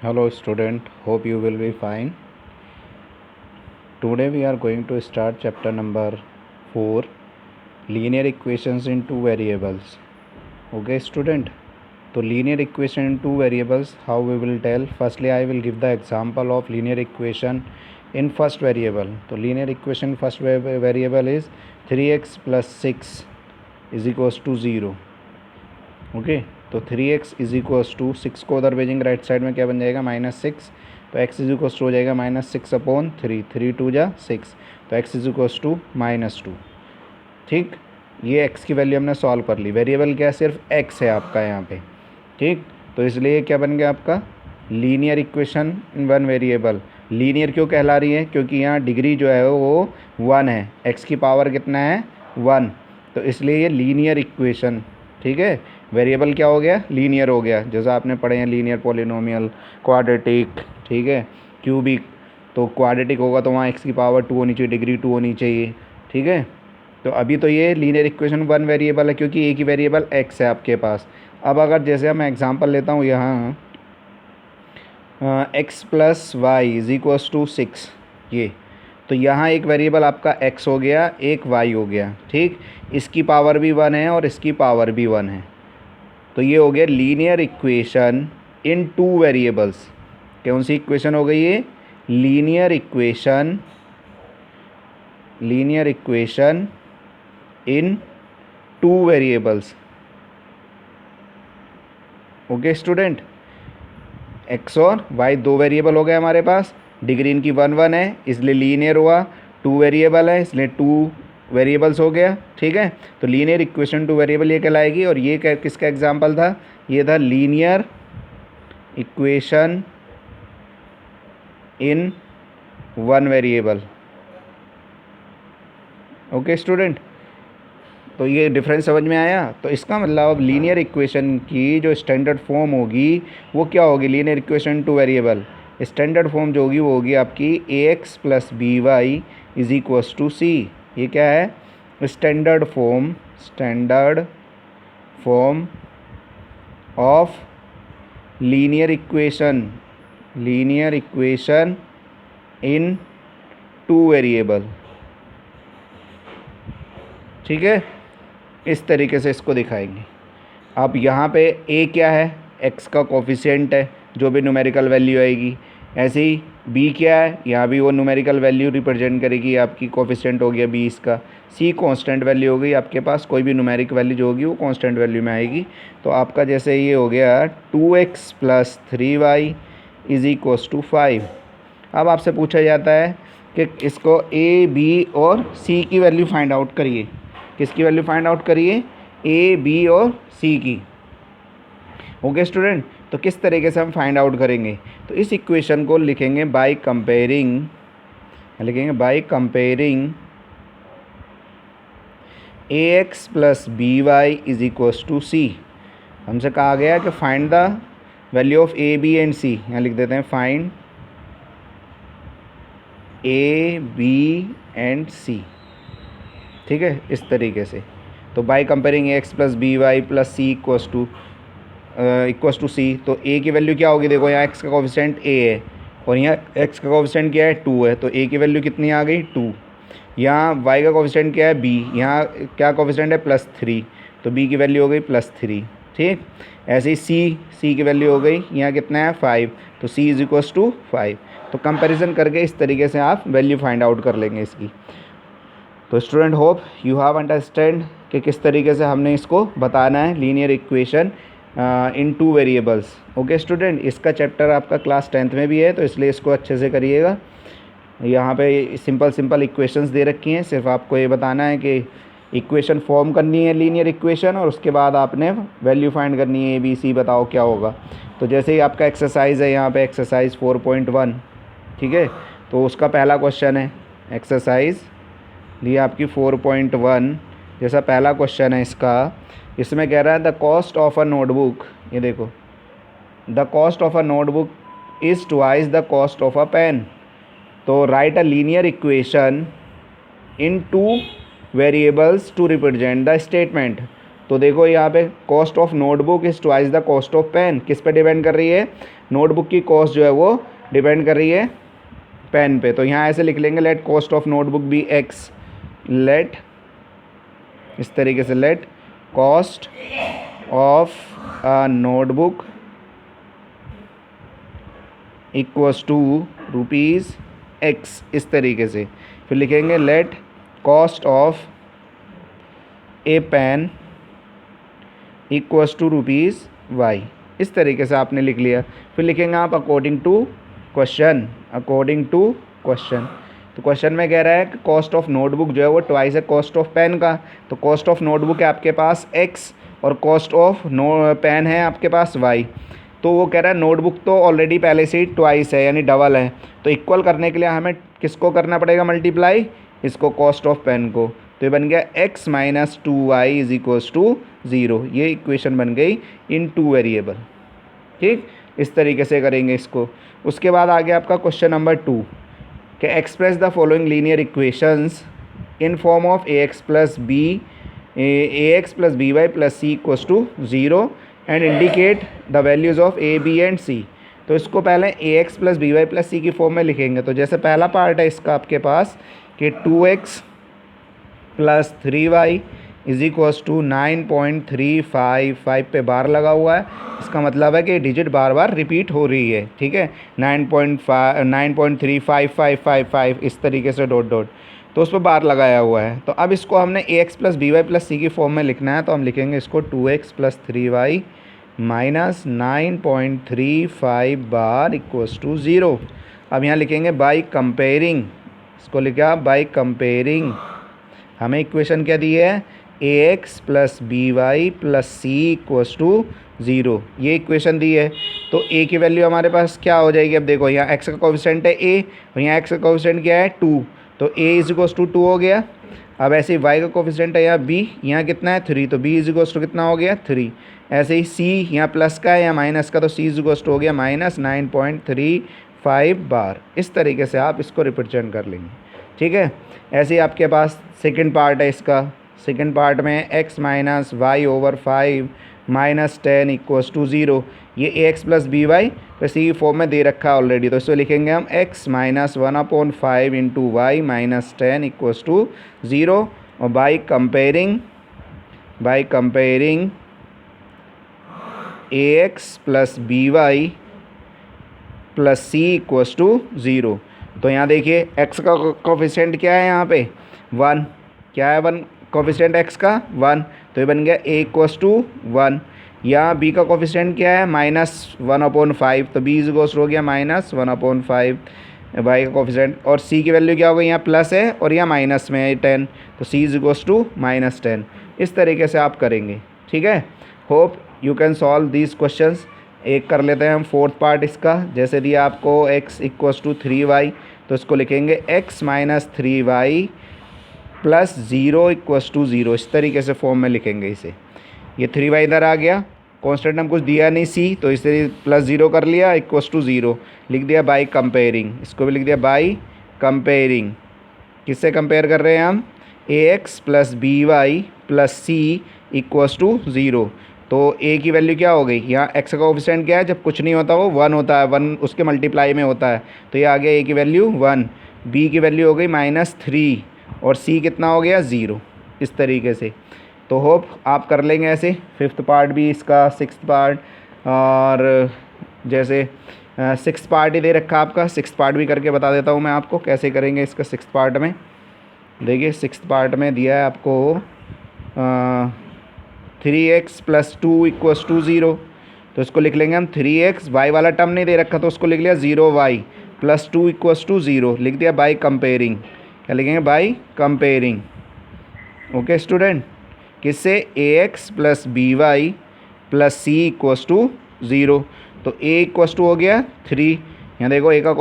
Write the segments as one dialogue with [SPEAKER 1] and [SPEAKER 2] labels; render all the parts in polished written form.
[SPEAKER 1] Hello student, hope you will be fine. Today we are going to start chapter number 4, linear equations in two variables. Okay student, so linear equation in two variables, how we will tell? Firstly I will give the example of linear equation in first variable. So linear equation first variable is 3x plus 6 is equals to 0. Okay तो 3x is equals to 6 को उधर भेजेंगे right side में, क्या बन जाएगा -6, तो x is equals to हो जाएगा -6/3, 3 2 जा 6, तो x इज इक्वल्स टू -2. ठीक, ये x की वैल्यू हमने सॉल्व कर ली. वेरिएबल क्या है? सिर्फ x है आपका यहाँ पे. ठीक, तो इसलिए क्या बन गया आपका linear equation in one variable. Linear क्यों कहला रही है? क्योंकि यहाँ डिग्री जो है वो 1 है, x की पावर कितना है 1, तो इसलिए ये लीनियर इक्वेशन. ठीक है, वेरिएबल क्या हो गया? लीनियर हो गया. जैसा आपने पढ़े हैं लीनियर पॉलिनोमियल, क्वाड्रेटिक, ठीक है, क्यूबिक. तो क्वाड्रेटिक होगा तो वहाँ x की पावर 2 होनी चाहिए, डिग्री 2 होनी चाहिए. ठीक है, तो अभी तो ये लीनियर इक्वेशन वन वेरिएबल है क्योंकि एक ही वेरिएबल x है आपके पास. अब अगर जैसे मैं एग्जांपल लेता हूँ यहाँ x plus y is equals to 6, ये तो यहाँ एक वेरिएबल आपका x हो गया, एक y हो गया. ठीक, इसकी पावर भी 1 है और इसकी पावर भी 1 है. तो ये हो गया linear equation in two variables. कौन सी इक्वेशन हो गई ये? Linear equation in two variables. Okay student, x और y दो वेरिएबल हो गए हमारे पास. डिग्री इनकी 1 1 है इसलिए लीनियर हुआ. टू वेरिएबल है इसलिए टू वेरिएबल्स हो गया. ठीक है, तो लीनियर इक्वेशन टू वेरिएबल ये कहलाएगी. और ये किसका एग्जांपल था? ये था linear equation in one variable. Okay student, तो ये डिफरेंस समझ में आया. तो इसका मतलब लीनियर इक्वेशन की जो स्टैंडर्ड फॉर्म होगी वो क्या होगी? Linear equation two variable standard form जो होगी वो होगी आपकी ax plus B Y is equals to C. ये क्या है? Standard form of linear equation in two variable. ठीक है, इस तरीके से इसको दिखाएंगे. अब यहाँ पे a क्या है? x का कोफिशिएंट है, जो भी न्यूमेरिकल वैल्यू आएगी. ऐसे ही b क्या है? यहाँ भी वो न्यूमेरिकल वैल्यू रिप्रेजेंट करेगी, आपकी कोफिशिएंट हो गया 20 का. c कांस्टेंट वैल्यू हो गई आपके पास, कोई भी न्यूमेरिक वैल्यू जो होगी वो कांस्टेंट वैल्यू में आएगी. तो आपका जैसे ये हो गया 2x plus 3y is equals to 5. अब आपसे पूछा जाता है कि इसको a b और c की वैल्यू फाइंड आउट करिए. किसकी वैल्यू फाइंड आउट करिए? a b और c की. ओके स्टूडेंट, तो किस तरीके से हम फाइंड आउट करेंगे? तो इस इक्वेशन को लिखेंगे by comparing ax plus B Y is equals to C. हमसे कहा गया कि find the value of a b and c. यहाँ लिख देते हैं फाइंड a b एंड c. ठीक है, इस तरीके से. तो by comparing ax plus B Y plus C equals to C. तो a की वैल्यू क्या होगी? देखो यहाँ x का कोफिशिएंट a है और यहाँ x का कोफिशिएंट क्या है? 2 है, तो a की वैल्यू कितनी आ गई? 2. यहाँ y का कोफिशिएंट क्या है? b. यहाँ क्या कोफिशिएंट है? +3, तो b की वैल्यू हो गई +3. ठीक, ऐसे ही c की वैल्यू हो गई यहाँ कितना है? 5, तो c इज इक्वल्स टू 5. तो कंपेरिजन करके इस तरीके से आप वैल्यू फाइंड आउट कर लेंगे इसकी. तो student hope you have understand कि किस तरीके से हमने इसको बताना है linear equation in two variables. Okay student, इसका चैप्टर आपका क्लास 10th में भी है, तो इसलिए इसको अच्छे से करिएगा. यहाँ पे सिंपल इक्वेशंस दे रखी हैं, सिर्फ आपको ये बताना है कि इक्वेशन फॉर्म करनी है लीनियर इक्वेशन और उसके बाद आपने वैल्यू फाइंड करनी है. ABC बताओ क्या होगा. तो जैसे ही आपका एक्सरसाइज है यहाँ पे एक्सरसाइज 4.1. ठीक है, तो उसका पहला क्वेश्चन है एक्सरसाइज लिए आपकी 4.1. जैसा पहला क्वेश्चन है इसमें कह रहा है the cost of a notebook. ये देखो, the cost of a notebook is twice the cost of a pen. तो write a linear equation in two variables to represent the statement. तो देखो यहाँ पे cost of notebook is twice the cost of pen, किस पे depend कर रही है, नोटबुक की कॉस्ट जो है वो डिपेंड कर रही है पेन पे। तो यहाँ ऐसे लिख लेंगे let cost of notebook be x, let इस तरीके से let cost of a notebook equals to rupees x, इस तरीके से। फिर लिखेंगे let cost of a pen equals to rupees y, इस तरीके से आपने लिख लिया। फिर लिखेंगे आप according to question, according to question. तो क्वेश्चन में कह रहा है कि कॉस्ट ऑफ नोटबुक जो है वो ट्वाइस है कॉस्ट ऑफ पेन का। तो कॉस्ट ऑफ नोटबुक है आपके पास एक्स और कॉस्ट ऑफ पेन है आपके पास वाई। तो वो कह रहा है नोटबुक तो ऑलरेडी पहले से ही ट्वाइस है यानी डबल है, तो इक्वल करने के लिए हमें किसको करना पड़ेगा मल्टीप्लाई, इसको कॉस्ट ऑफ पेन को। तो ये बन गया x minus 2y is equals to 0। ये इक्वेशन बन गई इन 2 वेरिएबल। ठीक, इस तरीके से करेंगे इसको। उसके बाद आ गया आपका क्वेश्चन नंबर 2 कि express the following linear equations in form of ax plus by plus c equals to 0 and indicate the values of a, b and c। तो इसको पहले ax plus by plus c की form में लिखेंगे। तो जैसे पहला पार्ट है इसका आपके पास कि 2x plus 3y is equals to 9.355 पे बार लगा हुआ है, इसका मतलब है कि डिजिट बार बार रिपीट हो रही है। ठीक है, 9.35555 इस तरीके से डॉट डॉट, तो उस पर बार लगाया हुआ है। तो अब इसको हमने ax plus by plus c की फॉर्म में लिखना है। तो हम लिखेंगे इसको 2x प्लस 3y माइनस 9.35 बार इक्वल्स टू 0। अब यहाँ लिखेंगे बाई कंपेयरिंग, इसको लिखा बाई कंपेयरिंग। हमें इक्वेशन क्या दी है, ax plus by plus c equals to 0, ये इक्वेशन दी है। तो a की वैल्यू हमारे पास क्या हो जाएगी, अब देखो यहाँ x का कोएफिशिएंट है a और यहाँ x का कोएफिशिएंट क्या है 2, तो a इज इक्वल्स टू 2 हो गया। अब ऐसे ही y का कोएफिशिएंट है यहाँ b, यहाँ कितना है 3, तो b इज इक्वल्स टू कितना हो गया 3। ऐसे ही c यहाँ प्लस का है या माइनस का, तो c इज इक्वल्स टू हो गया माइनस 9.35 बार। इस तरीके से आप इसको रिप्रेजेंट कर लेंगे। ठीक है, ऐसे ही आपके पास सेकंड पार्ट है इसका। सेकंड पार्ट में x minus y over 5 minus 10 equals to 0, ये ax plus by plus c form में दे रखा है ऑलरेडी। तो इसको लिखेंगे हम x minus 1/5 into y minus 10 equals to 0 और by comparing ax plus by plus c equals to 0। तो यहाँ देखिए x का कोफिशिएंट क्या है यहाँ पे 1, क्या है 1 कोफिशिएंट x का 1, तो ये बन गया a इक्वल्स टू 1। यहाँ b का कोफिशिएंट क्या है माइनस 1/5, तो b इज इक्वल्स हो गया माइनस 1/5 y का कोफिशिएंट। और c की वैल्यू क्या हो गई, यहाँ प्लस है और यहाँ माइनस में है 10, तो c is equals to minus 10। इस तरीके से आप करेंगे। ठीक है, hope you can solve these questions. एक कर लेते हैं हम फोर्थ पार्ट इसका। जैसे दिया आपको x इक्वल्स टू 3y, तो इसको लिखेंगे x minus 3y plus 0 equals to 0, इस तरीके से फॉर्म में लिखेंगे इसे। ये 3y इधर आ गया, कांस्टेंट हम कुछ दिया नहीं c, तो इसे प्लस 0 कर लिया इक्वल्स टू 0, लिख दिया बाई कंपेयरिंग। इसको भी लिख दिया बाई कंपेयरिंग। किससे कंपेयर कर रहे हैं हम, ax plus by plus c equals to 0। तो a की वैल्यू क्या हो गई, यहाँ x का कोएफिशिएंट क्या है, जब कुछ नहीं होता वो 1 होता है, 1 उसके मल्टीप्लाई में होता है, तो ये आ गया a की वैल्यू 1, b की वैल्यू हो गई माइनस 3 और c कितना हो गया 0, इस तरीके से। तो होप आप कर लेंगे ऐसे। फिफ्थ पार्ट भी इसका, सिक्स्थ पार्ट, और जैसे सिक्स्थ पार्ट ही दे रखा आपका, सिक्स्थ पार्ट भी करके बता देता हूँ मैं आपको कैसे करेंगे इसका। सिक्स्थ पार्ट में देखिए, सिक्स्थ पार्ट में दिया है आपको 3x प्लस 2 इक्वल्स टू 0, तो इसको लिख लेंगे हम 3x, y वाला टर्म नहीं दे रखा तो उसको लिख लिया 0y प्लस 2 इक्वल्स टू 0, लिख दिया बाई कंपेयरिंग। क्या लिखेंगे, बाई कंपेयरिंग। ओके स्टूडेंट, किससे, ax plus by plus c equals to 0, तो a इक्वल्स टू हो गया 3, यहाँ देखो a का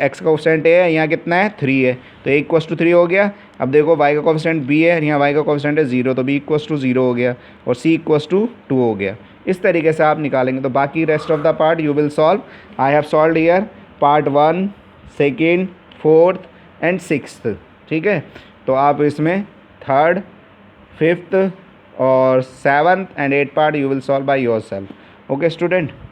[SPEAKER 1] x का कोफिशिएंट है, यहाँ कितना है 3 है, तो a इक्वल्स टू 3 हो गया। अब देखो y का कोफिशिएंट b है, यहाँ y का कोफिशिएंट है 0, तो b इक्वल्स टू 0 हो गया और c इक्वल्स टू 2 हो गया। इस तरीके से आप निकालेंगे। तो बाकी rest of the part you will solve. I have solve here part 1, second, fourth and sixth. ठीक है, तो आप इसमें थर्ड, फिफ्थ और 7th and 8th part you will solve by yourself. Okay student.